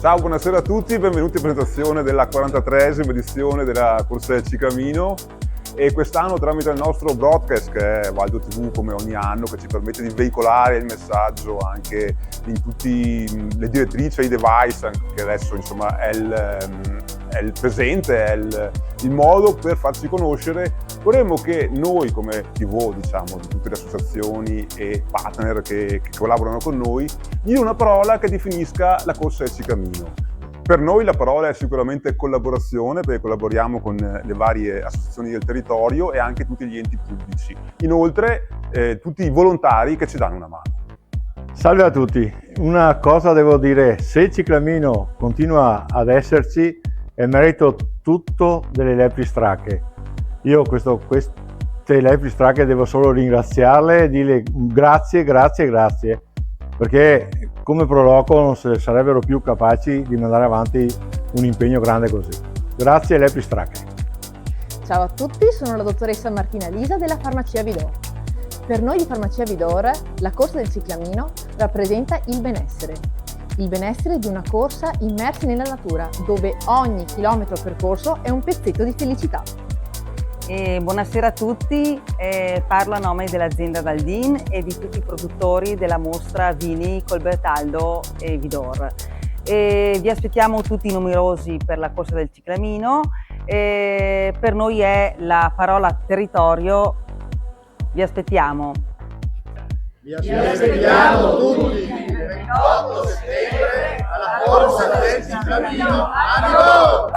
Ciao, buonasera a tutti, benvenuti in presentazione della 43esima edizione della Corsa del Ciclamino, e quest'anno tramite il nostro broadcast, che è Valdo TV come ogni anno, che ci permette di veicolare il messaggio anche in tutte le direttrici e i device, che adesso insomma è il presente, è il modo per farci conoscere. Vorremmo che noi come TV, diciamo, di tutte le associazioni e partner che collaborano con noi, dire una parola che definisca la Corsa del Ciclamino. Per noi la parola è sicuramente collaborazione, perché collaboriamo con le varie associazioni del territorio e anche tutti gli enti pubblici. Inoltre tutti i volontari che ci danno una mano. Salve a tutti, una cosa devo dire: se il ciclamino continua ad esserci è merito tutto delle Lepri Stracche. Io queste Lepri Stracche devo solo ringraziarle e dirle grazie, perché come Proloco non sarebbero più capaci di mandare avanti un impegno grande così. Grazie Lepri Stracche. Ciao a tutti, sono la dottoressa Martina Lisa della Farmacia Vidor. Per noi di Farmacia Vidor la corsa del ciclamino rappresenta il benessere di una corsa immersi nella natura, dove ogni chilometro percorso è un pezzetto di felicità. Buonasera a tutti, parlo a nome dell'azienda Daldin e di tutti i produttori della mostra Vini Colbertaldo e Vidor. Vi aspettiamo tutti numerosi per la corsa del ciclamino. Per noi è la parola territorio. Vi aspettiamo. Vi aspettiamo tutti il 28 settembre alla corsa del ciclamino a Vidor!